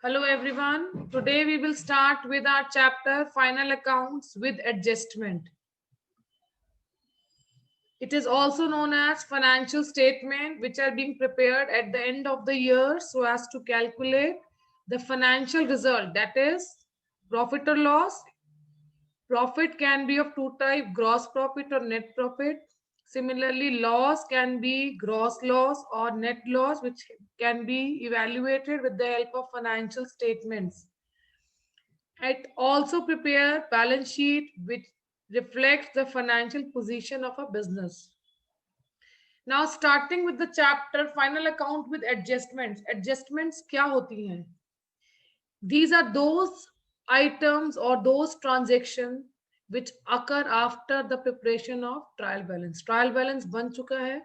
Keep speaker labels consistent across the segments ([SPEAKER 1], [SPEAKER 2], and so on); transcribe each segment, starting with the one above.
[SPEAKER 1] Hello everyone. Today we will start with our chapter Final Accounts with Adjustment. It is also known as financial statement which are being prepared at the end of the year so as to calculate the financial result, that is profit or loss. Profit can be of two types, gross profit or net profit. Similarly, loss can be gross loss or net loss, which can be evaluated with the help of financial statements. It also prepare balance sheet which reflects the financial position of a business. Now starting with the chapter final account with adjustments. Adjustments क्या होती हैं? These are those items or those transactions which occur after the preparation of trial balance. Trial balance बन चुका है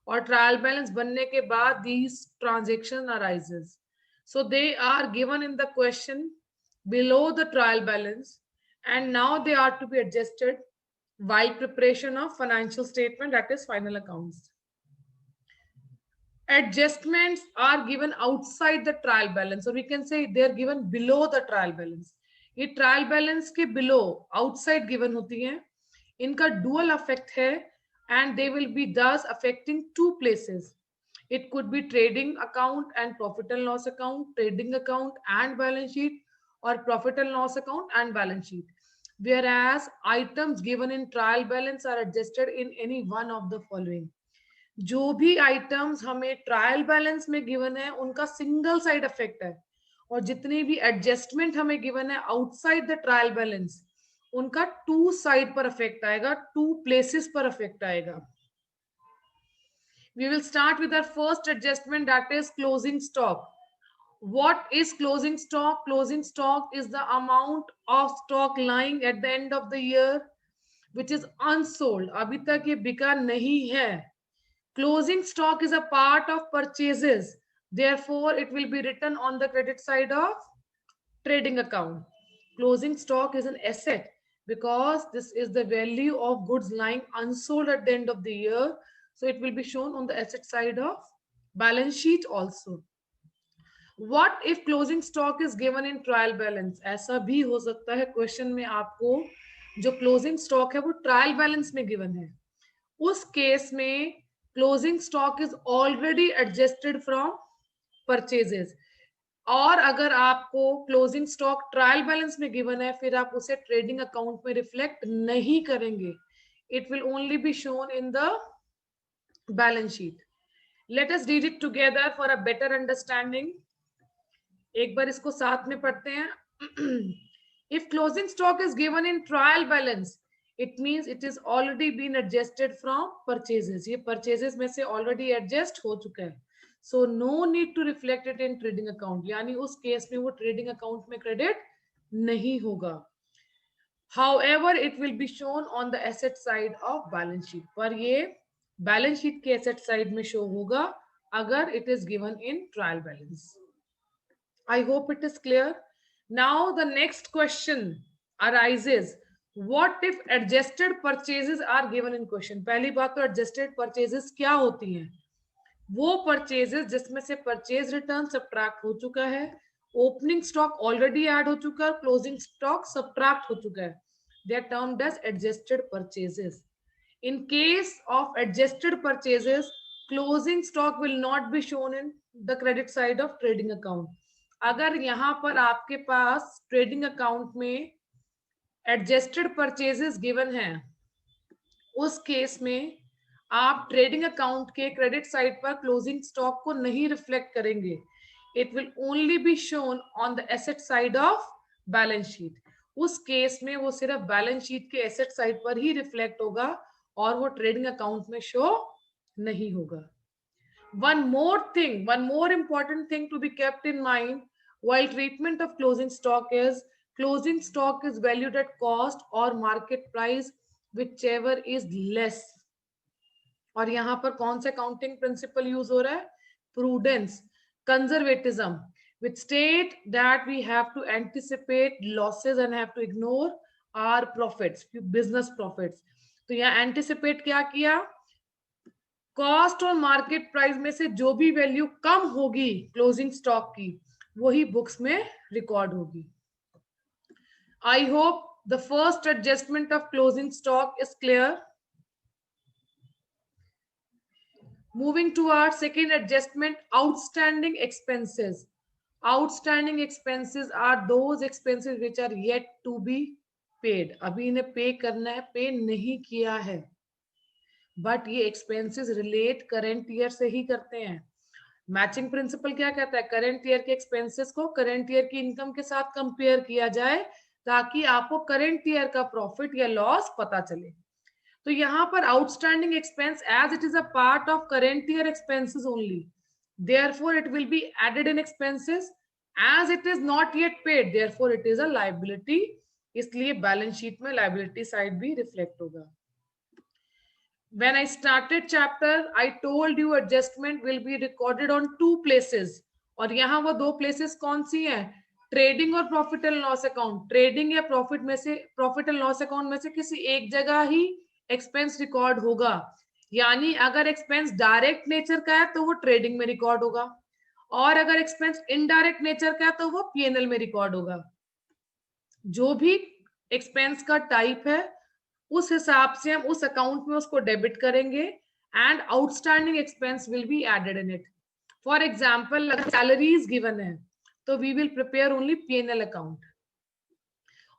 [SPEAKER 1] और trial balance बनने के बाद these transaction arises. So they are given in the question below the trial balance and now they are to be adjusted while preparation of financial statement, that is final accounts. Adjustments are given outside the trial balance, or we can say they are given below the trial balance. ये trial balance के below outside given होती हैं. इनका dual affect है and they will be thus affecting two places. It could be trading account and profit and loss account, trading account and balance sheet, or profit and loss account and balance sheet. Whereas items given in trial balance are adjusted in any one of the following. जो भी items हमें trial balance में given है उनका single side effect है और जितनी भी एडजस्टमेंट हमें गिवन है आउटसाइड द ट्रायल बैलेंस उनका टू साइड पर इफेक्ट आएगा, टू प्लेसेस पर इफेक्ट आएगा. We will start with our first adjustment, that is closing stock. What is closing stock? Closing stock is the amount of stock lying at the end of the year which is unsold. अभी तक ये बिका नहीं है. Closing stock is a part of purchases. Therefore, it will be written on the credit side of trading account. Closing stock is an asset because this is the value of goods lying unsold at the end of the year. So it will be shown on the asset side of balance sheet also. What if closing stock is given in trial balance? ऐसा भी हो सकता है question में आपको जो closing stock है वो ट्रायल बैलेंस में गिवन है. उस केस में closing stock is already adjusted from purchases. और अगर आपको क्लोजिंग स्टॉक ट्रायल बैलेंस में गिवन है फिर आप उसे ट्रेडिंग अकाउंट में रिफ्लेक्ट नहीं करेंगे. It will only be shown in the balance sheet. Let us read it together for a better understanding. एक बार इसको साथ में पढ़ते हैं. If closing stock is given in trial balance it means it is already been adjusted from purchases. ये purchases में से ऑलरेडी एडजस्ट हो चुका है. So no need to reflect it in trading account. यानी उस केस में वो ट्रेडिंग अकाउंट में क्रेडिट नहीं होगा. However, it will be shown on the asset side of balance sheet. पर ये बैलेंस शीट के एसेट साइड में शो होगा अगर it is given in trial balance. I hope it is clear. Now the next question arises. What if adjusted purchases are given in question? पहली बात तो adjusted purchases क्या होती हैं? वो परचेजेस जिसमें से परचेज रिटर्न सब्ट्रैक्ट हो चुका है, ओपनिंग स्टॉक ऑलरेडी ऐड हो चुका है, क्लोजिंग स्टॉक सब्ट्रैक्ट हो चुका है. They are termed as adjusted purchases. In case of adjusted purchases, closing stock will not be shown in the credit side of trading account. अगर यहाँ पर आपके पास ट्रेडिंग अकाउंट में एडजस्टेड परचेजेस गिवन है उस केस में आप ट्रेडिंग अकाउंट के क्रेडिट साइड पर क्लोजिंग स्टॉक को नहीं रिफ्लेक्ट करेंगे. It will only be shown on the asset side of balance sheet. उस केस में वो सिर्फ बैलेंस शीट के एसेट साइड पर ही रिफ्लेक्ट होगा और वो ट्रेडिंग अकाउंट में शो नहीं होगा. One more important thing to be kept in mind while treatment of closing stock is closing stock is valued at cost or market price, whichever is less. और यहाँ पर कौन सा काउंटिंग प्रिंसिपल यूज हो रहा है? Prudence, conservatism, which state that we have to anticipate losses and have to ignore our profits, business profits. तो यहाँ एंटिसिपेट क्या किया? कॉस्ट और मार्केट प्राइस में से जो भी वैल्यू कम होगी क्लोजिंग स्टॉक की वही बुक्स में रिकॉर्ड होगी. आई hope the first adjustment of closing stock is clear. Moving to our second adjustment, outstanding expenses. Outstanding expenses are those expenses which are yet to be paid. अभी इन्हें पे करना है, पे नहीं किया है, बट ये एक्सपेंसेस रिलेट करंट ईयर से ही करते हैं. मैचिंग प्रिंसिपल क्या कहता है? करंट ईयर के एक्सपेंसेस को करंट ईयर की इनकम के साथ कंपेयर किया जाए ताकि आपको करंट ईयर का प्रॉफिट या लॉस पता चले. तो यहाँ पर outstanding expense as it is a part of current year expenses only, therefore it will be added in expenses. As it is not yet paid, therefore it is a liability, इसलिए balance sheet में liability side भी reflect होगा. When I started chapter, I told you adjustment will be recorded on 2 places. और यहाँ वो 2 places कौन सी हैं? Trading और profit and loss account. Trading या प्रॉफिट में से, प्रॉफिट एंड लॉस अकाउंट में से किसी एक जगह ही एक्सपेंस रिकॉर्ड होगा. यानी अगर एक्सपेंस डायरेक्ट नेचर का है तो वो ट्रेडिंग में रिकॉर्ड होगा, और अगर एक्सपेंस इनडायरेक्ट नेचर का है तो वो पीएनएल में रिकॉर्ड होगा. जो भी एक्सपेंस का टाइप है उस हिसाब से हम उस अकाउंट में उसको डेबिट करेंगे and outstanding expense will be added in it. For example, अगर सैलरीज गिवन है तो we will prepare only PNL account,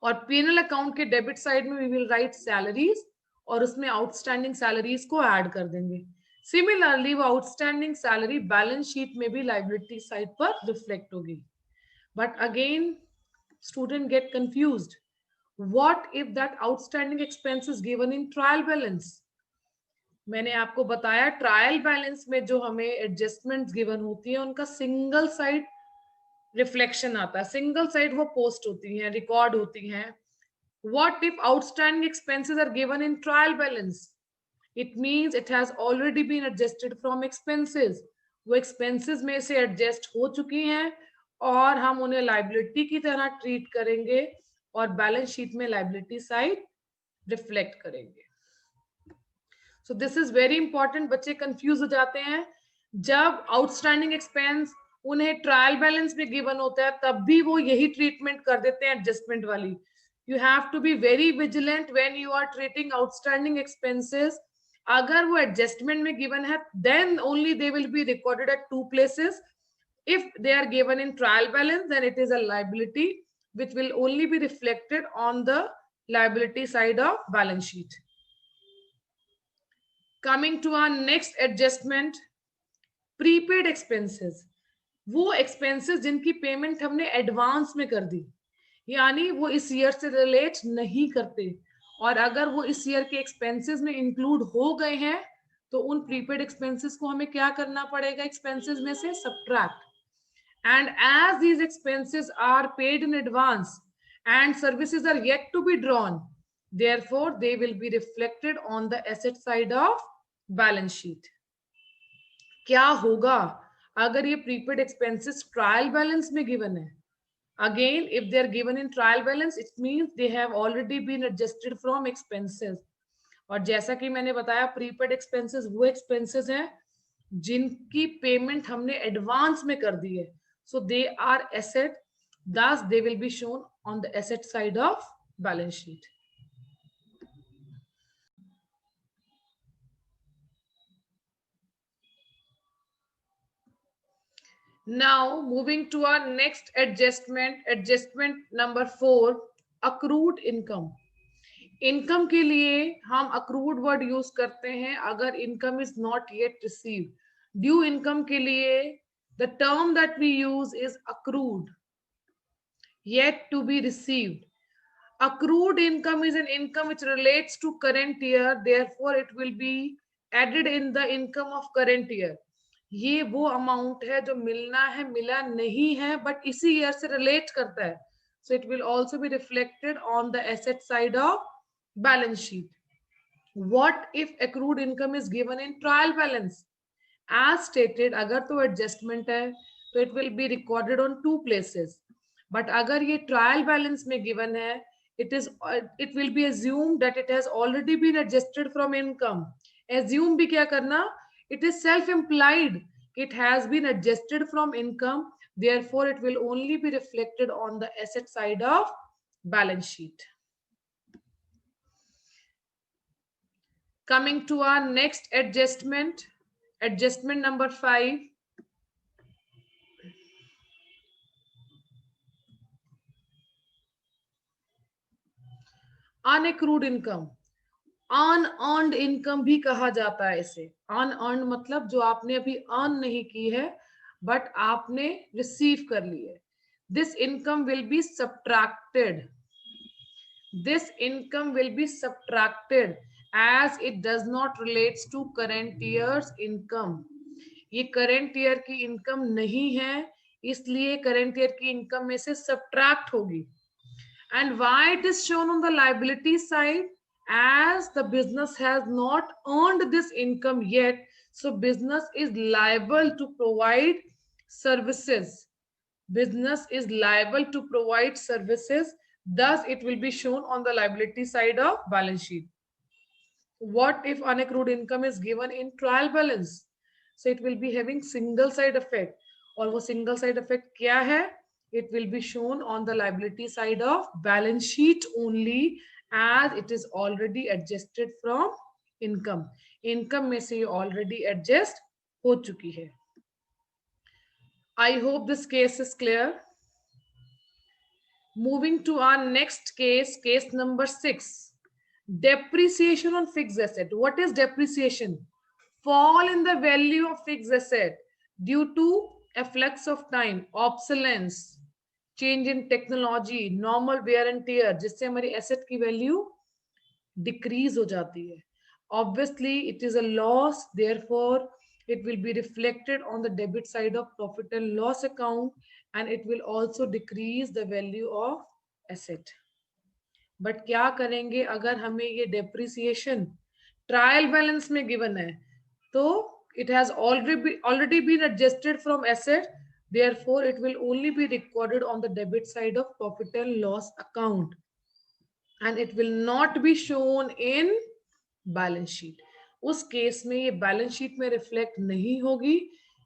[SPEAKER 1] और पीएनएल अकाउंट के डेबिट साइड में वी विल राइट सैलरीज और उसमें आउटस्टैंडिंग सैलरीज को ऐड कर देंगे. सिमिलरली वो आउटस्टैंडिंग सैलरी बैलेंस शीट में भी लायबिलिटी साइड पर रिफ्लेक्ट होगी. But again student gate confused. What if that outstanding expense is given in trial balance? मैंने आपको बताया ट्रायल बैलेंस में जो हमें एडजस्टमेंट्स गिवन होती है उनका सिंगल साइड रिफ्लेक्शन आता है, सिंगल साइड वो पोस्ट होती हैं, रिकॉर्ड होती हैं. What if outstanding expenses are given in trial balance? It means it has already been adjusted from expenses. वो expenses में से adjust हो चुकी हैं और हम उन्हें liability की तरह ट्रीट करेंगे और बैलेंस शीट में लायबिलिटी साइड रिफ्लेक्ट करेंगे. सो दिस इज वेरी इंपॉर्टेंट. बच्चे कंफ्यूज हो जाते हैं. जब आउटस्टैंडिंग एक्सपेंस उन्हें ट्रायल बैलेंस में गिवन होता है तब भी वो यही ट्रीटमेंट कर देते हैं एडजस्टमेंट वाली. You have to be very vigilant when you are treating outstanding expenses. अगर वो एडजस्टमेंट में गिवन है then only they will be recorded at 2 places. If they are given in trial balance, then it is a liability which will only be reflected on the liability side of balance sheet. Coming to our next adjustment, prepaid expenses. वो expenses जिनकी payment हमने advance में कर दी, यानी वो इस year से relate नहीं करते, और अगर वो इस ईयर के एक्सपेंसेस में इंक्लूड हो गए हैं तो उन प्रीपेड एक्सपेंसेस को हमें क्या करना पड़ेगा? एक्सपेंसेस में से subtract. And as these expenses are paid in advance and services are yet to be drawn, therefore they will be reflected on the asset side of balance sheet. क्या होगा अगर ये prepaid expenses trial balance में given है? Again, if they are given in trial balance, it means they have already been adjusted from expenses. और जैसा कि मैंने बताया prepaid expenses वो expenses हैं जिनकी पेमेंट हमने एडवांस में कर दी है. So they are asset, thus they will be shown on the asset side of balance sheet. Now moving to our next adjustment, adjustment number 4, accrued income. Income के लिए हम accrued word यूज करते हैं अगर income is not yet received. Due income के लिए the term that we use is accrued, yet to be received. Accrued income is an income which relates to current year, therefore it will be added in the income of current year. ये वो amount है जो मिलना है, मिला नहीं है, but इसी ईयर से रिलेट करता है. So it will also be reflected on the asset side of balance sheet. What if accrued income is given in trial balance? As stated, अगर तो एडजस्टमेंट है तो it will be recorded on 2 places. But अगर ये trial balance में given है, it will be assumed that it has already been adjusted from income. Assume भी क्या करना? It is self implied. It has been adjusted from income. Therefore, it will only be reflected on the asset side of balance sheet. Coming to our next adjustment, adjustment number 5. Unaccrued income, unearned income भी कहा जाता है इसे. Unearned मतलब जो आपने अभी earn नहीं की है बट आपने रिसीव कर ली है. This income will be subtracted, this income will be subtracted as it does not relates to current years income. ये करेंट ईयर की इनकम नहीं है, इसलिए करेंट ईयर की इनकम में से सब्ट्रैक्ट होगी. And why it is shown on the liability side? As the business has not earned this income yet, so business is liable to provide services. Business is liable to provide services. Thus, it will be shown on the liability side of balance sheet. What if unaccrued income is given in trial balance? So it will be having single side effect. और वो single side effect क्या है? It will be shown on the liability side of balance sheet only, as it is already adjusted from income. Income में से already adjust हो चुकी है. I hope this case is clear. Moving to our next case, case number 6. Depreciation on fixed asset. What is depreciation? Fall in the value of fixed asset due to efflux of time, obsolescence, change in technology, normal wear and tear, जिससे हमारी asset की value decrease हो जाती है. Obviously it is a loss, therefore it will be reflected on the debit side of profit and loss account, and it will also decrease the value of asset. But क्या करेंगे अगर हमें ये depreciation trial balance में given है, तो it has already been adjusted from asset. Therefore, it will only be recorded on the debit side of profit and loss account, and it will not be shown in balance sheet. उस case में ये balance sheet में reflect नहीं होगी,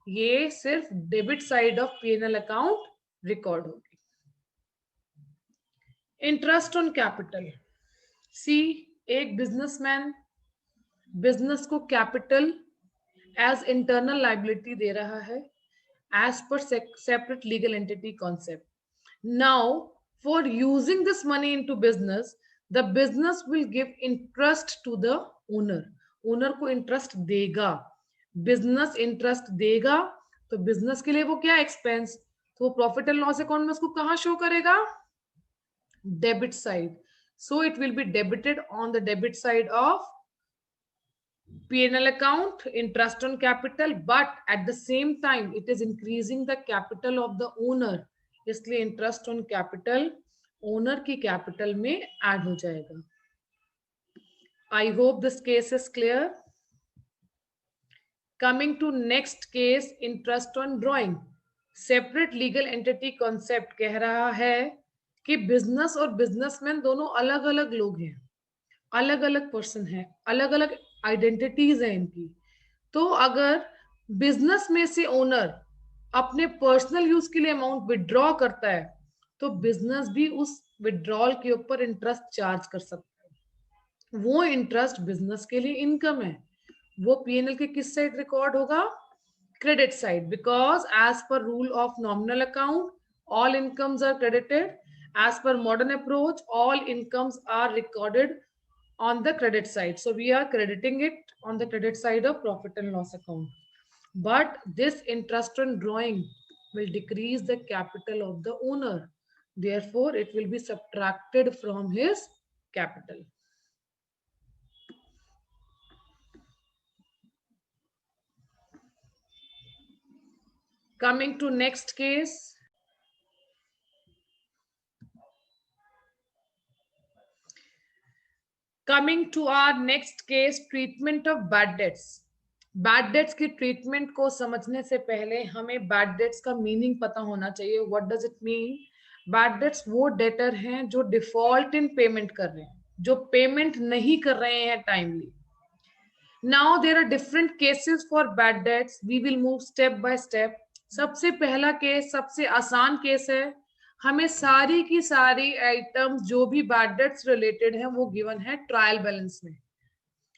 [SPEAKER 1] ये सिर्फ debit side of P&L account record होगी. Interest on capital. See, एक बिजनेसमैन बिजनेस को कैपिटल एज इंटरनल लाइबिलिटी दे रहा है as per separate legal entity concept. Now, for using this money into business, the business will give interest to the owner. Owner को interest देगा, business interest देगा, तो business के लिए वो क्या expense, तो profit and loss account में उसको कहाँ show करेगा? Debit side. So it will be debited on the debit side of P&L account, interest on capital, but at the same time it is increasing the capital of the owner, इसलिए interest on capital owner की capital में add हो जाएगा. I hope this case is clear. Coming to next case, interest on drawing. Separate legal entity concept कह रहा है कि business और businessman दोनों अलग अलग लोग हैं, अलग अलग पर्सन है, अलग अलग आइडेंटिटीज है इनकी. तो अगर बिजनेस में से ओनर अपने पर्सनल यूज के लिए अमाउंट विड्रॉ करता है, तो बिजनेस भी उस विड्रॉल के ऊपर इंटरेस्ट चार्ज कर सकता है. वो इंटरेस्ट बिजनेस के लिए इनकम है, वो P&L के किस साइड रिकॉर्ड होगा? Credit side, because as per rule of nominal account all incomes are credited. As per modern approach all incomes are recorded on the credit side. So we are crediting it on the credit side of profit and loss account. But this interest on drawing will decrease the capital of the owner. Therefore, it will be subtracted from his capital. Coming to next case. Coming to our next case, treatment of bad debts. Bad debts की treatment को समझने से पहले हमें bad debts का meaning पता होना चाहिए. What does it mean? Bad debts वो डेटर हैं जो डिफॉल्ट इन पेमेंट कर रहे हैं, जो पेमेंट नहीं कर रहे हैं timely. Now there are different cases for bad debts. We will move step by step. सबसे पहला केस सबसे आसान केस है, हमें सारी की सारी आइटम्स जो भी बैड डेट्स रिलेटेड है वो गिवन है ट्रायल बैलेंस में,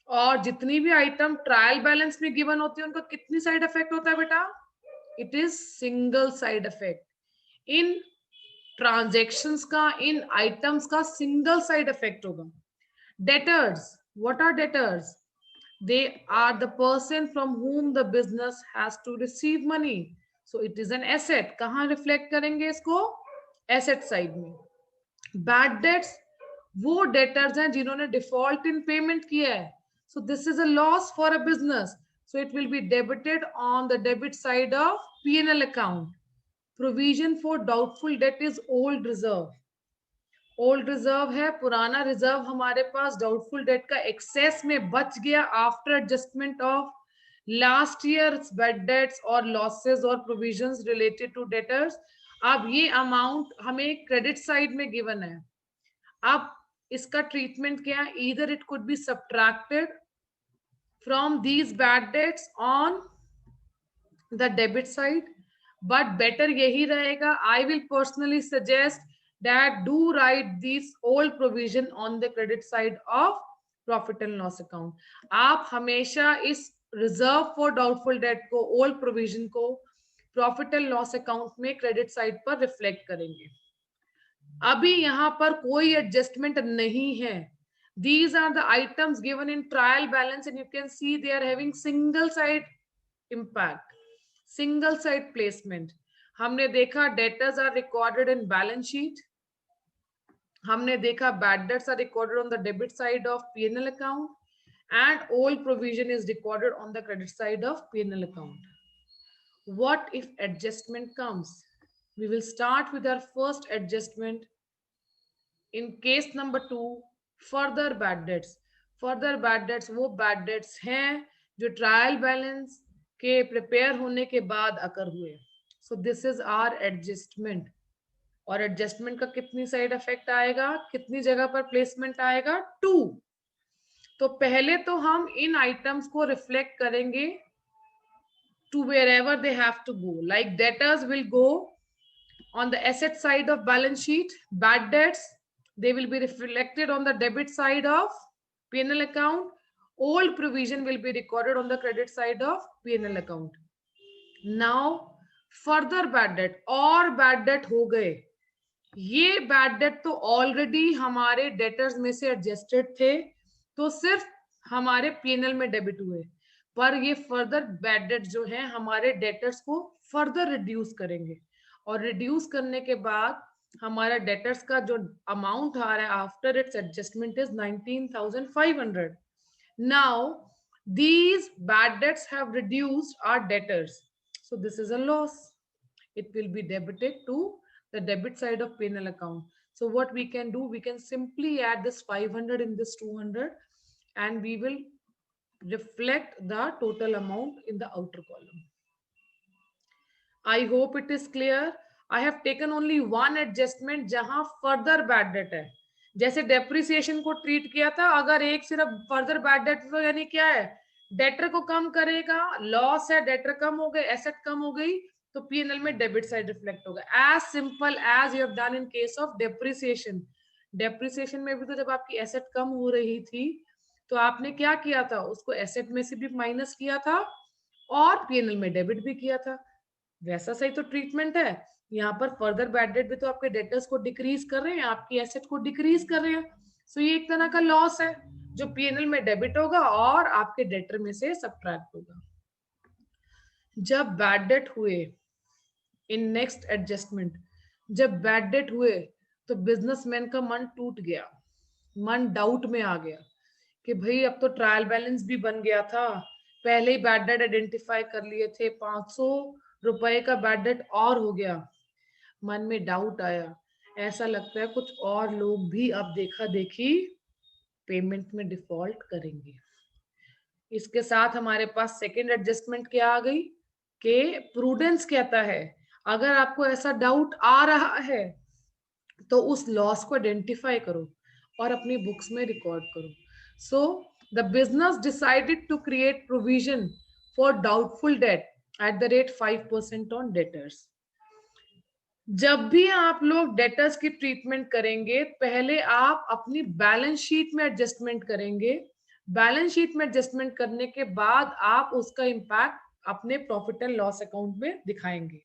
[SPEAKER 1] और जितनी भी आइटम ट्रायल बैलेंस में गिवन होती है उनका कितनी साइड इफेक्ट होता है बेटा, it is single side effect. इन ट्रांजैक्शंस का, इन आइटम्स का सिंगल साइड इफेक्ट होगा। Debtors, what are debtors? they are the person from whom the business has to receive money, so it is an asset। कहां reflect करेंगे इसको, asset side में। Bad debts वो debtors हैं जिन्होंने default in payment किया है, so this is a loss for a business, so it will be debited on the debit side of P&L account। provision for doubtful debt is old reserve। Old reserve है, पुराना reserve हमारे पास doubtful debt का access में बच गया after adjustment of last year bad debts और losses और provisions related to debtors. अब ये अमाउंट हमें क्रेडिट साइड में गिवन है। अब इसका ट्रीटमेंट क्या है, either it could be subtracted from these bad debts on the debit side, but better यही रहेगा, I will personally suggest that do write these old provision on the credit side of profit and loss account। आप हमेशा इस reserve for doubtful date को, old provision को profit and loss account में credit side पर reflect करेंगे। अभी यहां पर कोई एडजस्टमेंट नहीं है। these are the items given in trial balance and you can see they are having single side impact, single side placement। हमने देखा debtors are recorded in balance sheet, हमने देखा bad debts are recorded on the debit side of P&L account, and old provision is recorded on the credit side of P&L account. What if adjustment comes? We will start with our first adjustment in case number 2, further bad debts। further bad debts वो bad debts हैं जो trial balance के prepare होने के बाद occur हुए। So this is our adjustment. और adjustment का कितनी साइड इफेक्ट आएगा, कितनी जगह पर प्लेसमेंट आएगा, 2। तो पहले तो हम इन आइटम्स को रिफ्लेक्ट करेंगे to wherever they have to go, like debtors will go on the asset side of balance sheet, bad debts they will be reflected on the debit side of P&L account, old provision will be recorded on the credit side of P&L account। now further bad debt और bad debt हो गए, ये bad debt तो already हमारे debtors में से adjusted थे, तो सिर्फ हमारे P&L में डेबिट हुए, पर ये फर्दर बैड डेट जो है हमारे डेटर्स को फर्दर रिड्यूस करेंगे, और रिड्यूस करने के बाद हमारा डेटर्स का जो अमाउंट आ रहा है after it's adjustment is 19,500। Now these bad debts have reduced our debtors, so this is a loss, it will be debited to the debit side of P&L account। so what we can do, we can simply add this 500 in this 200 and we will reflect the total amount in the outer column। I hope it is clear। I have taken only one adjustment जहां further bad debt है, जैसे depreciation को treat किया था, अगर एक सिर्फ further bad date तो यानी क्या है, डेटर को कम करेगा, लॉस है, डेटर कम हो गए, एसेट कम हो गई, तो P&L में डेबिट साइड रिफ्लेक्ट होगा। As simple as you have done in case of depreciation. Depreciation में भी तो जब आपकी एसेट कम हो रही थी तो आपने क्या किया था, उसको एसेट में से भी माइनस किया था और P&L में डेबिट भी किया था। वैसा सही तो ट्रीटमेंट है यहाँ पर। फर्दर बैड डेट भी तो आपके डेटर्स को डिक्रीज कर रहे हैं, आपकी एसेट को डिक्रीज कर रहे हैं, सो ये एक तरह का लॉस है जो P&L में डेबिट होगा और आपके डेटर में से सब्ट्रैक्ट होगा। जब बैड डेट हुए इन नेक्स्ट एडजस्टमेंट, जब बैड डेट हुए तो बिजनेसमैन का मन टूट गया, मन डाउट में आ गया कि भाई अब तो ट्रायल बैलेंस भी बन गया था, पहले ही बैड डेट आइडेंटिफाई कर लिए थे, 500 रुपए का बैड डेट और हो गया। मन में डाउट आया, ऐसा लगता है कुछ और लोग भी अब देखा देखी पेमेंट में डिफॉल्ट करेंगे। इसके साथ हमारे पास सेकेंड एडजस्टमेंट क्या आ गई कि प्रूडेंस कहता है अगर आपको ऐसा डाउट आ रहा है तो उस लॉस को आइडेंटिफाई करो और अपनी बुक्स में रिकॉर्ड करो। So the business decided to create provision for doubtful debt 5% on debtors. जब भी आप लोग डेटर्स की ट्रीटमेंट करेंगे, पहले आप अपनी बैलेंस शीट में एडजस्टमेंट करेंगे। बैलेंस शीट में एडजस्टमेंट करने के बाद आप उसका इंपैक्ट अपने प्रॉफिट एंड लॉस अकाउंट में दिखाएंगे।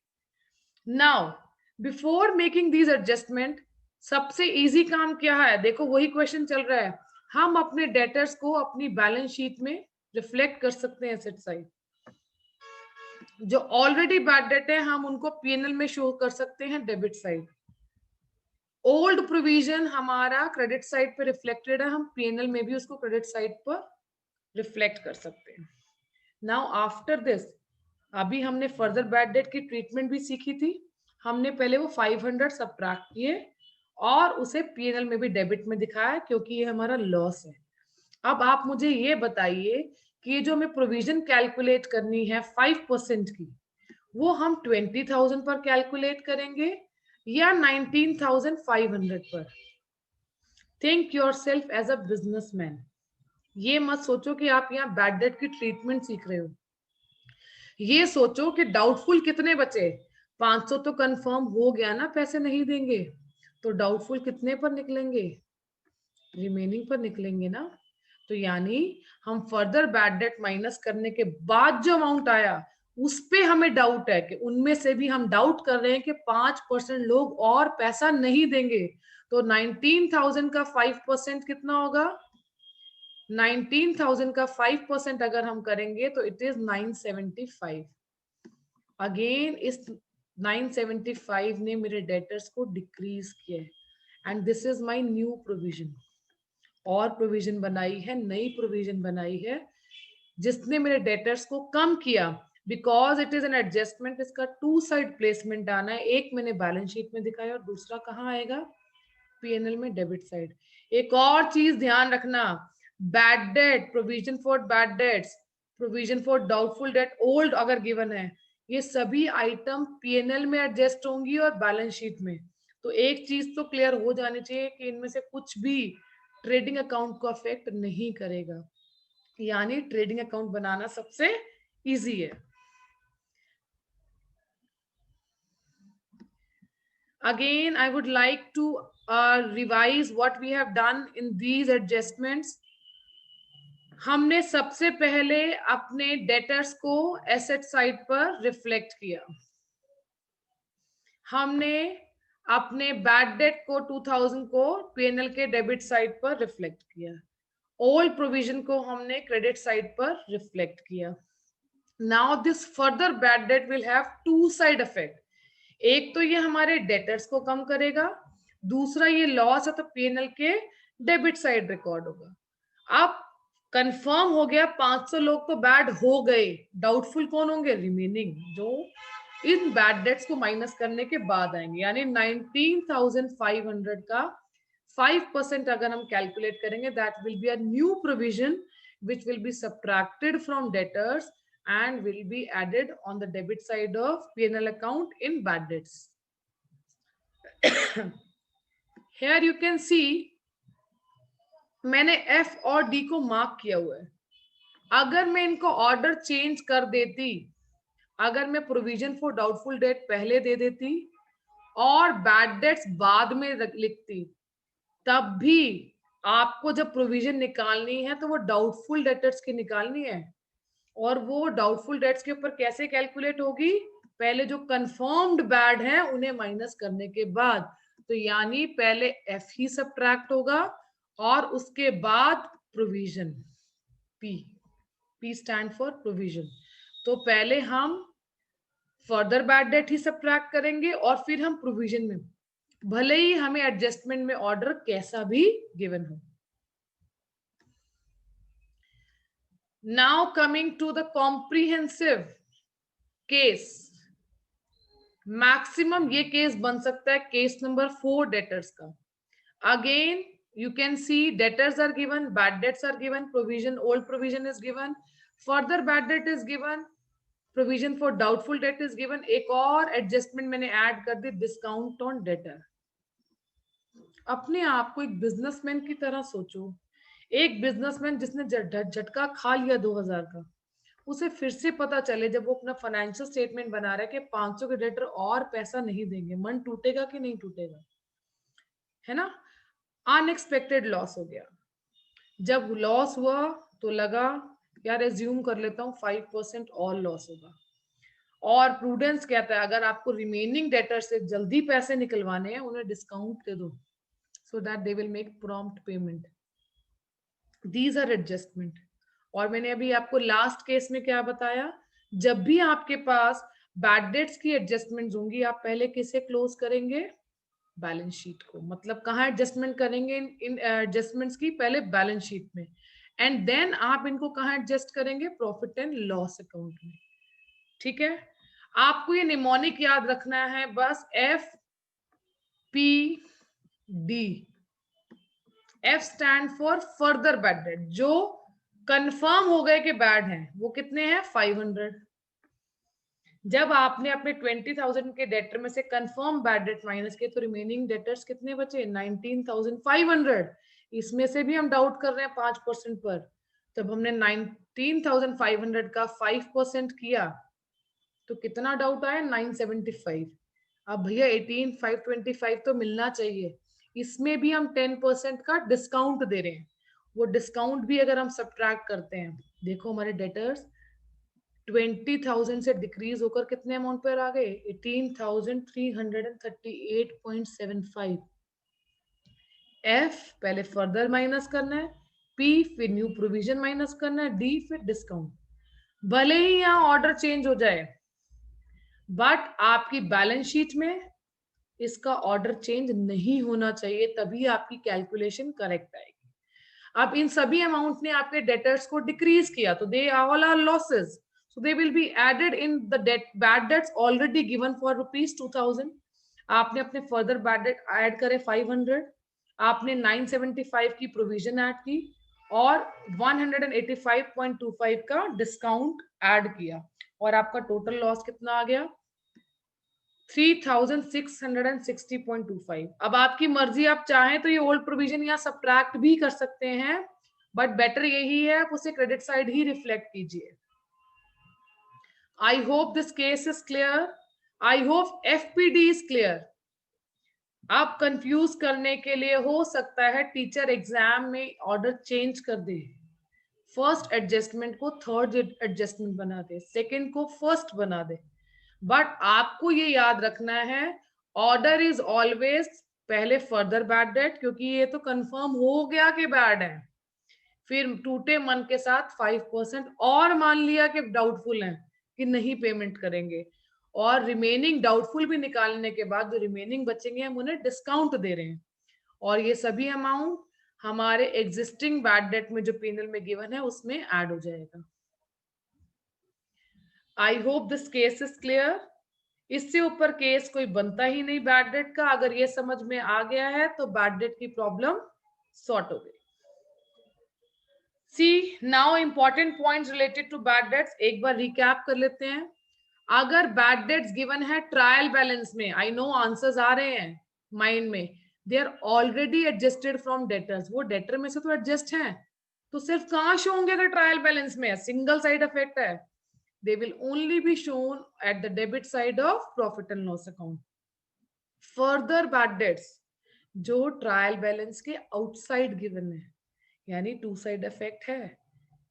[SPEAKER 1] Now before making these adjustment, सबसे इजी काम क्या है? देखो वही क्वेश्चन चल रहा है। हम अपने डेटर्स को अपनी बैलेंस शीट में रिफ्लेक्ट कर सकते हैं एसेट साइड। जो ऑलरेडी बैड डेट है हम उनको पीएनएल में शो कर सकते हैं डेबिट साइड। ओल्ड प्रोविजन हमारा क्रेडिट साइड पे रिफ्लेक्टेड है, हम पीएनएल में भी उसको क्रेडिट साइड पर रिफ्लेक्ट कर सकते हैं। नाउ आफ्टर दिस, अभी हमने फर्दर बैड डेट की ट्रीटमेंट भी सीखी थी। हमने पहले वो 500 सब्ट्रैक्ट किए और उसे पीएनएल में भी डेबिट में दिखाया क्योंकि ये हमारा लॉस है। अब आप मुझे ये बताइए कि जो हमें प्रोविजन कैलकुलेट करनी है 5% की, वो हम 20,000 पर कैलकुलेट करेंगे या 19,500 पर? Think yourself as a businessman. ये मत सोचो कि आप यहाँ बैड डेट की ट्रीटमेंट सीख रहे हो। ये सोचो कि डाउटफुल कितने बचे? 500 तो कंफर्म हो गया ना पैसे नहीं देंगे, तो डाउटफुल कितने पर निकलेंगे? रिमेनिंग पर निकलेंगे ना। तो यानी हम फर्दर बैड डेट माइनस करने के बाद जो अमाउंट आया उस पे हमें डाउट है कि उनमें से भी हम डाउट कर रहे हैं कि 5% लोग और पैसा नहीं देंगे। तो 19,000 का 5% कितना होगा? 19,000 का 5% अगर हम करेंगे तो इट इज 975। अगेन इस 975 ने मेरे डेटर्स को डिक्रीज किया and this is my new provision. और प्रोविजन बनाई है, नई प्रोविजन बनाई है जिसने मेरे डेटर्स को कम किया। Because it is an adjustment, इसका टू साइड प्लेसमेंट आना है। एक मैंने बैलेंस शीट में दिखाया और दूसरा कहाँ आएगा? पीएनएल में डेबिट साइड। एक और चीज ध्यान रखना, bad debt, provision for bad dates, provision for doubtful date old अगर गिवन है, ये सभी आइटम पीएनएल में एडजस्ट होंगी और बैलेंस शीट में। तो एक चीज तो क्लियर हो जानी चाहिए कि इनमें से कुछ भी ट्रेडिंग अकाउंट को अफेक्ट नहीं करेगा। यानी ट्रेडिंग अकाउंट बनाना सबसे इजी है। Again, I would like to revise what we have done in these adjustments. हमने सबसे पहले अपने डेटर्स को एसेट साइड पर रिफ्लेक्ट किया। हमने अपने बैड डेट को 2000 को पीएनएल के डेबिट साइड पर रिफ्लेक्ट किया। ओल्ड प्रोविजन को हमने क्रेडिट साइड पर रिफ्लेक्ट किया। Now this further bad debt will have to side effect. एक तो ये हमारे डेटर्स को कम करेगा, दूसरा ये लॉस है तो पीएनएल के डेबिट साइड रिकॉर्ड होगा। अब कंफर्म हो गया 500 लोग तो बैड हो गए, डाउटफुल कौन होंगे? रिमेनिंग, जो इन बैड डेट्स को माइनस करने के बाद आएंगे। यानी 19,500 का 5% अगर हम कैलकुलेट करेंगे, that will be a new provision which will be subtracted from debtors and will be added on the debit side of P&L account in bad debts. Here you can see मैंने F और D को mark किया हुआ है। अगर मैं इनको order change कर देती, अगर मैं प्रोविजन फॉर डाउटफुल डेट पहले दे देती और बैड डेट्स बाद में लिखती, तब भी आपको जब प्रोविजन निकालनी है तो वो डाउटफुल डेटर्स की निकालनी है। और वो डाउटफुल डेट्स के ऊपर कैसे कैलकुलेट होगी? पहले जो कंफर्म्ड बैड है उन्हें माइनस करने के बाद। तो यानी पहले एफ ही सब्ट्रैक्ट होगा और उसके बाद provision, P stand for provision. तो पहले हम फर्दर बैड डेट ही सब्ट्रैक्ट करेंगे और फिर हम प्रोविजन में, भले ही हमें एडजस्टमेंट में ऑर्डर कैसा भी गिवन हो। Now coming to the comprehensive case, maximum ये केस बन सकता है केस नंबर 4 डेटर्स का। Again you can see debtors are given, bad debts are given, provision, old provision is given, further bad debt is given, provision for doubtful debt is given। एक और adjustment मैंने add कर दी, discount on debtor. अपने आप को एक businessman की तरह सोचो। एक बिजनेसमैन जिसने झटका खा लिया 2000 का, उसे फिर से पता चले जब वो अपना फाइनेंशियल स्टेटमेंट बना रहा है कि 500 के डेटर और पैसा नहीं देंगे, मन टूटेगा कि नहीं टूटेगा, है ना। अनएक्सपेक्टेड लॉस हो गया। जब लॉस हुआ तो लगा यार एज्यूम कर लेता हूँ 5% और लॉस होगा, और प्रूडेंस कहता है अगर आपको रिमेनिंग डेटर से जल्दी पैसे निकलवाने हैं उन्हें डिस्काउंट दे दो, so that they will make prompt payment. These are adjustment. और मैंने अभी आपको लास्ट केस में क्या बताया, जब भी आपके पास बैड डेट्स की एडजस्टमेंट होंगी आप पहले किसे क्लोज करेंगे, बैलेंस शीट को। मतलब कहाँ एडजस्टमेंट करेंगे इन एडजस्टमेंट्स की, पहले बैलेंस शीट में, एंड देन आप इनको कहाँ एडजस्ट करेंगे, प्रॉफिट एंड लॉस अकाउंट में। ठीक है, आपको ये निमोनिक याद रखना है बस, FPD। F stand for further bad date, जो कंफर्म हो गए कि बैड हैं वो कितने हैं, 500। जब आपने अपने 20,000 के डेटर में से कंफर्म बैड डेट माइनस किए तो रिमेनिंग डेटर्स कितने बचे, 19,500। इसमें से भी हम डाउट कर रहे हैं 5% पर। जब हमने 19,500 का 5% किया तो कितना डाउट आया, 975। अब भैया 18,525 तो मिलना चाहिए, इसमें भी हम 10% का डिस्काउंट दे रहे हैं। वो डिस्काउंट भी अगर हम सब्ट्रैक्ट करते हैं, देखो हमारे डेटर्स 20,000 से डिक्रीज होकर कितने अमाउंट पर आ गए, 18,338.75। F पहले फर्दर माइनस करना है, P फिर न्यू प्रोविजन माइनस करना है, D फिर डिस्काउंट। भले ही यहाँ ऑर्डर चेंज हो जाए बट आपकी बैलेंस शीट में इसका ऑर्डर चेंज नहीं होना चाहिए, तभी आपकी कैलकुलेशन करेक्ट आएगी। अब इन सभी अमाउंट ने आपके डेटर्स को डिक्रीज किया तो they all are losses, so they will be added in the bad debts already given for ₹2,000। आपने अपने फर्दर बैड डेट ऐड करे 500, आपने 975 की प्रोविजन ऐड की और 185.25 का डिस्काउंट ऐड किया, और आपका टोटल लॉस कितना आ गया, 3,660.25। अब आपकी मर्जी, आप चाहें तो ये ओल्ड प्रोविजन यहाँ सब्ट्रैक्ट भी कर सकते हैं, बट बेटर यही है आप उसे क्रेडिट साइड ही रिफ्लेक्ट कीजिए। I hope this case is clear, I hope FPD is clear. आप कंफ्यूज करने के लिए हो सकता है टीचर एग्जाम में ऑर्डर चेंज कर दे, फर्स्ट एडजस्टमेंट को थर्ड एडजस्टमेंट बना दे, सेकेंड को फर्स्ट बना दे, बट आपको ये याद रखना है ऑर्डर इज ऑलवेज पहले फर्दर बैड डेट, क्योंकि ये तो कंफर्म हो गया कि बैड है, फिर टूटे मन के साथ 5% और मान लिया कि डाउटफुल है कि नहीं पेमेंट करेंगे, और रिमेनिंग डाउटफुल भी निकालने के बाद जो रिमेनिंग बचेंगे हम उन्हें डिस्काउंट दे रहे हैं, और ये सभी अमाउंट हमारे एग्जिस्टिंग बैड डेट में जो पेनल में गिवन है उसमें ऐड हो जाएगा। I hope this case is clear. इससे ऊपर केस कोई बनता ही नहीं बैड डेट का, अगर ये समझ में आ गया है तो बैड डेट की प्रॉब्लम सॉर्ट हो गई। See now important points related to bad debts एक बार रिकैप कर लेते हैं। अगर बैड डेट्स गिवन है ट्रायल बैलेंस में, आई नो आंसर्स आ रहे हैं माइंड में, they are already adjusted from debtors, वो डेटर में से तो एडजस्ट हैं, तो सिर्फ कहां शो होंगे अगर ट्रायल बैलेंस में, सिंगल साइड इफेक्ट है, they will only be shown at the debit side of profit and loss account. Further bad debts जो ट्रायल बैलेंस के आउटसाइड गिवन है, यानी टू साइड इफेक्ट है,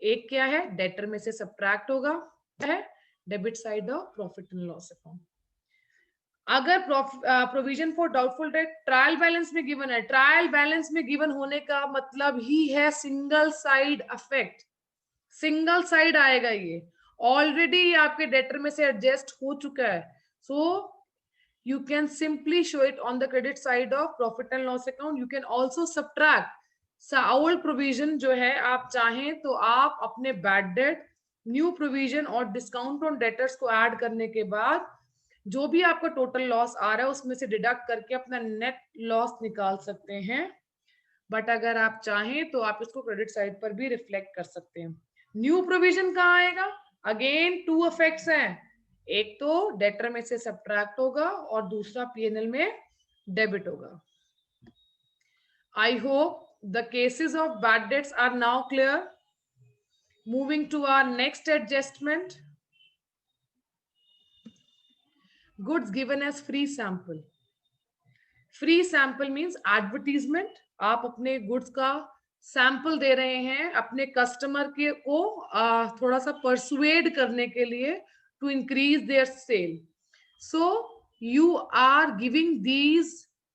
[SPEAKER 1] एक क्या है डेटर में से सब्ट्रैक्ट होगा, है debit side of profit and loss account. अगर provision for doubtful debt trial balance में गिवन है, ट्रायल बैलेंस में गिवन होने का मतलब ही है single side effect, single side आएगा, ये ऑलरेडी आपके डेटर में से एडजस्ट हो चुका है, so you can simply show it on the credit side of profit and loss account. You can also subtract old provision जो है, आप चाहें तो आप अपने बैड डेट, न्यू प्रोविजन और डिस्काउंट ऑन डेटर्स को ऐड करने के बाद जो भी आपका टोटल लॉस आ रहा है उसमें से डिडक्ट करके अपना नेट लॉस निकाल सकते हैं, बट अगर आप चाहें तो आप इसको क्रेडिट साइड पर भी रिफ्लेक्ट कर सकते हैं। न्यू प्रोविजन कहाँ आएगा, अगेन टू इफेक्ट्स हैं, एक तो डेटर में से सब्ट्रैक्ट होगा और दूसरा पीएनएल में डेबिट होगा। I hope the cases of bad debts are now clear. Moving to our next adjustment, goods given as free sample. Free sample means advertisement, आप अपने गुड्स का सैंपल दे रहे हैं अपने कस्टमर के को थोड़ा सा परसुएड करने के लिए to increase their sale. So you are giving these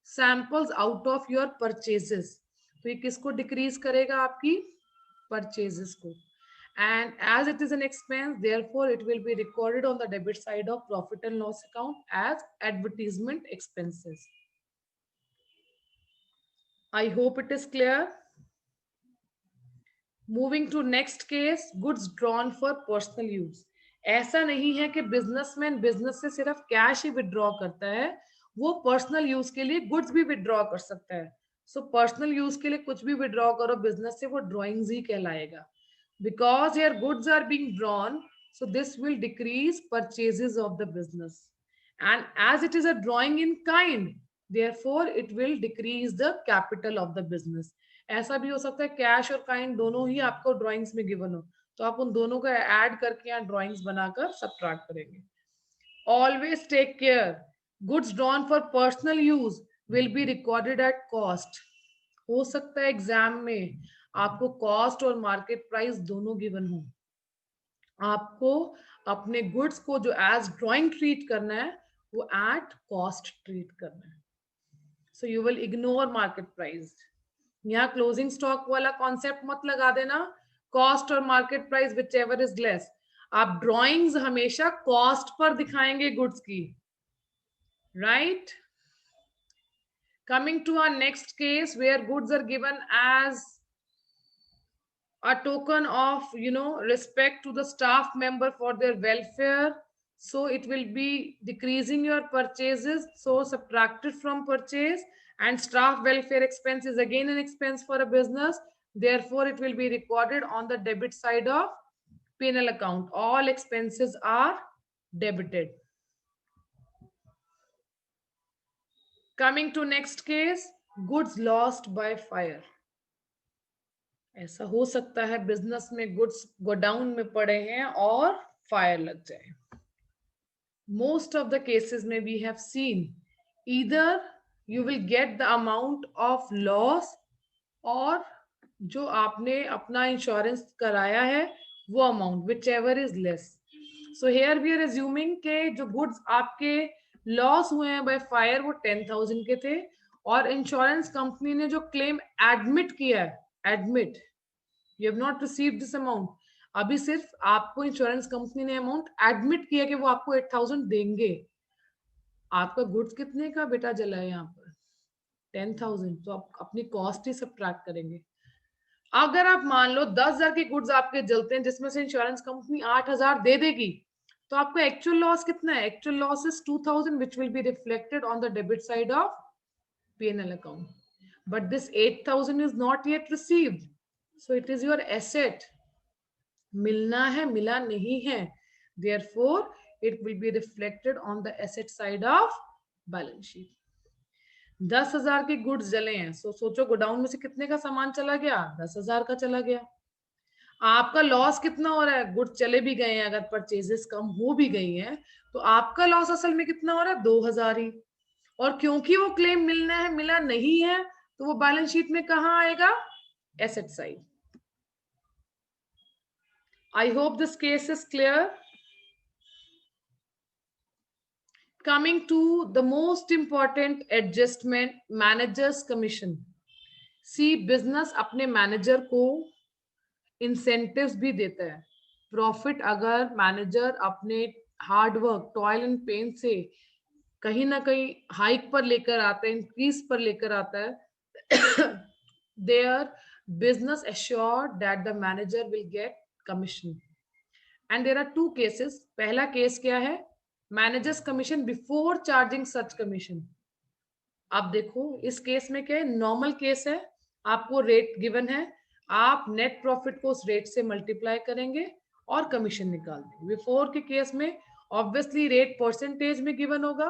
[SPEAKER 1] samples out of your purchases. तो ये किसको डिक्रीज करेगा? आपकी परचेजेस को. And as it is an expense, therefore it will be recorded on the debit side of profit and loss account as advertisement expenses. I hope it is clear. Moving to next case, goods drawn for personal use. ऐसा नहीं है कि businessman business से सिर्फ cash ही withdraw करता है, वो personal use के लिए गुड्स भी विड्रॉ कर सकता है. सो पर्सनल यूज के लिए कुछ भी विड्रॉ करो बिजनेस से, वो ड्रॉइंग्स ही कहलाएगा. Because here goods are being drawn, so this will decrease purchases of the business. And as it is a drawing in kind, therefore it will decrease the capital of the business. ऐसा भी हो सकता है cash और kind दोनों ही आपको drawings में given हो, तो आप उन दोनों को ऐड करके यहाँ ड्राइंग्स बनाकर सबट्रैक्ट करेंगे. Always take care. Goods drawn for personal use will be recorded at cost. हो सकता है एग्जाम में आपको कॉस्ट और मार्केट प्राइस दोनों गिवन हो, आपको अपने गुड्स को जो एज ड्राइंग ट्रीट करना है वो एट कॉस्ट ट्रीट करना है. So you will ignore market price. यहाँ क्लोजिंग स्टॉक वाला कॉन्सेप्ट मत लगा देना, कॉस्ट और market price which ever is less. आप ड्राइंग्स हमेशा कॉस्ट पर दिखाएंगे गुड्स की, right. Coming to our next case where goods are given as a token of respect to the staff member for their welfare, so it will be decreasing your purchases, so subtracted from purchase. And staff welfare expense is again an expense for a business, therefore it will be recorded on the debit side of P&L account. All expenses are debited. Coming to next case, goods lost by fire. ऐसा हो सकता है business में goods godown में पड़े हैं और fire लग जाए. मोस्ट ऑफ द केसेस में we have seen either you will get the amount of loss, और जो आपने अपना इंश्योरेंस कराया है वो amount whichever is less. So here we are assuming के जो गुड्स आपके लॉस हुए हैं बाय फायर वो 10,000 के थे, और इंश्योरेंस कंपनी ने जो क्लेम एडमिट किया है, admit, you have not received this amount. अभी सिर्फ आपको इंश्योरेंस कंपनी ने अमाउंट एडमिट किया कि वो आपको 8,000 देंगे. आपका गुड्स कितने का बेटा जला है यहाँ पर? 10,000. तो आप अपनी कॉस्ट ही सबट्रैक्ट करेंगे. अगर आप मान लो 10,000 के गुड्स आपके जलते हैं जिसमें से इंश्योरेंस कंपनी 8,000 दे देगी, तो आपका एक्चुअल लॉस कितना है? Actual loss is 2,000 which will be reflected on the debit side of P&L account. But this 8,000 is not yet received, so it is your asset. मिलना है, मिला नहीं है, therefore it will be reflected on the asset side of balance sheet. 10,000 के goods जले हैं, सोचो godown में से कितने का सामान चला गया? 10,000 का चला गया. आपका लॉस कितना हो रहा है? गुड्स चले भी गए हैं, अगर परचेजेस कम हो भी गई हैं तो आपका लॉस असल में कितना हो रहा है? 2,000 ही. और क्योंकि वो क्लेम मिलना है, मिला नहीं है, तो वो बैलेंस शीट में कहाँ आएगा? Asset side. I hope this case is clear. Coming to the most important adjustment, managers commission. See, business अपने मैनेजर को इंसेंटिव्स भी देता है. प्रॉफिट अगर मैनेजर अपने hard work, toil and pain से कहीं ना कहीं हाइक पर लेकर आता है, इंक्रीज पर लेकर आता है, there business assured that the manager will get commission. And there are 2 cases. पहला केस क्या है? Manager's commission before charging such commission. आप देखो इस केस में क्या है? नॉर्मल केस है, आपको रेट गिवन है, आप नेट प्रॉफिट को उस रेट से मल्टीप्लाई करेंगे और कमीशन निकाल देंगे. बिफोर के केस में ऑब्वियसली रेट परसेंटेज में गिवन होगा,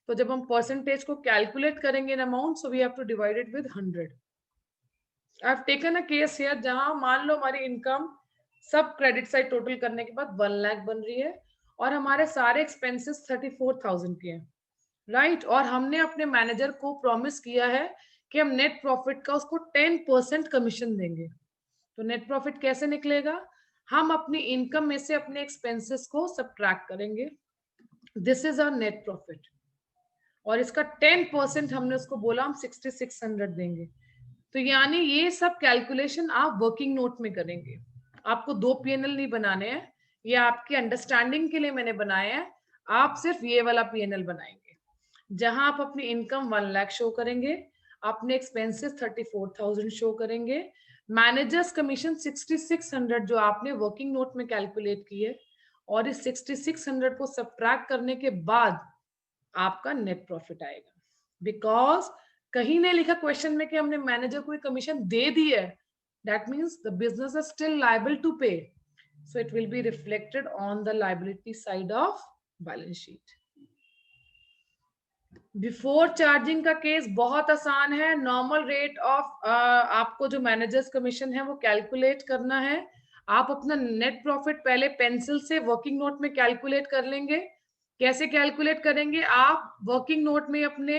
[SPEAKER 1] तो जब हम परसेंटेज को कैलकुलेट करेंगे in amount, so we have to divide it with 100. I have taken a case here जहां मान लो हमारी इनकम सब क्रेडिट साइड टोटल करने के बाद 1 लाख बन रही है, और हमारे सारे एक्सपेंसेस 34,000 के हैं, राइट। और हमने अपने मैनेजर को प्रॉमिस किया है कि हम नेट प्रॉफिट का उसको 10% कमीशन देंगे। तो नेट प्रॉफिट कैसे निकलेगा, हम अपनी इनकम में से अपने एक्सपेंसेस को सब्ट्रैक्ट करेंगे, this is our net profit, और इसका 10% हमने उसको बोला हम 6600 देंगे। तो यानी ये सब कैलकुलेशन आप वर्किंग नोट में करेंगे, आपको 2 पीएनएल नहीं बनाने हैं, ये आपकी अंडरस्टैंडिंग के लिए मैंने बनाया है। आप सिर्फ ये वाला पीएनएल बनाएंगे जहां आप अपनी इनकम 1 लाख शो करेंगे, अपने एक्सपेंसेस 34,000 शो करेंगे, मैनेजर्स कमीशन 6600 जो आपने वर्किंग नोट में कैलकुलेट किए, और इस 6600 को सब्ट्रैक्ट करने के बाद आपका नेट प्रॉफिट आएगा। बिकॉज कहीं नहीं लिखा क्वेश्चन में कि हमने मैनेजर को कमीशन दे दी है, that means the business is still liable to pay, so it will be reflected on the liability side of balance sheet. Before charging का केस बहुत आसान है, नॉर्मल रेट ऑफ आपको जो मैनेजर्स कमीशन है वो कैलकुलेट करना है। आप अपना नेट प्रॉफिट पहले पेंसिल से वर्किंग नोट में कैलकुलेट कर लेंगे। कैसे कैलकुलेट करेंगे, आप वर्किंग नोट में अपने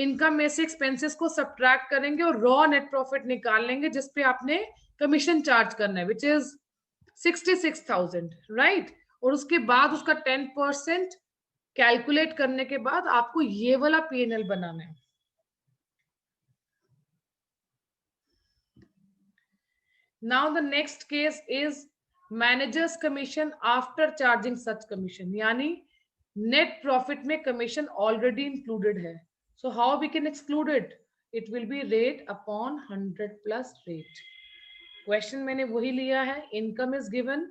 [SPEAKER 1] इनकम में से एक्सपेंसेस को सब्ट्रैक्ट करेंगे और रॉ नेट प्रॉफिट निकाल लेंगे जिसपे आपने कमीशन चार्ज करना है, विच इज 66,000, राइट। और उसके बाद उसका 10% कैलकुलेट करने के बाद आपको ये वाला पीएनएल बनाना है। Now the next case is manager's commission after charging such commission, यानी नेट प्रॉफिट में कमीशन ऑलरेडी इंक्लूडेड है, so how we can exclude it, it will be rate upon 100 plus rate. Question मैंने वही लिया है, income is given,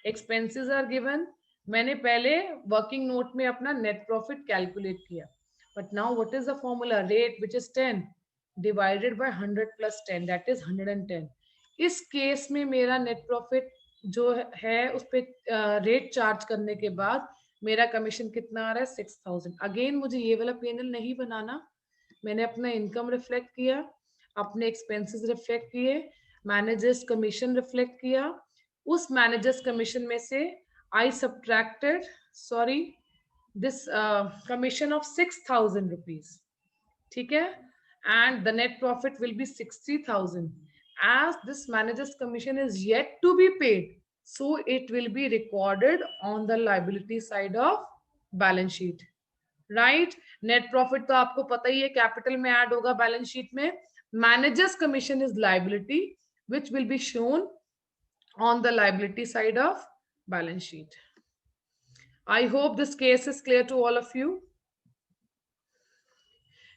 [SPEAKER 1] expenses are given, मैंने पहले working note में अपना नेट प्रॉफिट कैलकुलेट किया, but now what is the formula, rate which is 10 divided bye 100 plus 10 that is 110। इस केस में मेरा नेट प्रॉफिट जो है उस पे रेट चार्ज करने के बाद मेरा कमीशन कितना आ रहा है, 6,000। अगेन मुझे ये वाला पीएनएल नहीं बनाना, मैंने अपना इनकम रिफ्लेक्ट किया, अपने एक्सपेंसेस रिफ्लेक्ट किए, मैनेजर्स कमीशन रिफ्लेक्ट किया, उस मैनेजर्स कमीशन में से I subtracted this commission of 6,000 rupees, ठीक है, and the net profit will be 60,000. As this manager's commission is yet to be paid, so it will be recorded on the liability side of balance sheet, right? Net profit तो आपको पता ही है capital में add होगा balance sheet में, managers commission is liability which will be shown on the liability side of balance sheet. I hope this case is clear to all of you.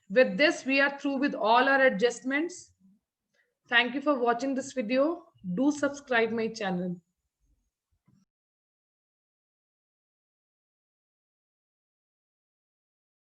[SPEAKER 1] With this, we are through with all our adjustments. Thank you for watching this video. Do subscribe my channel.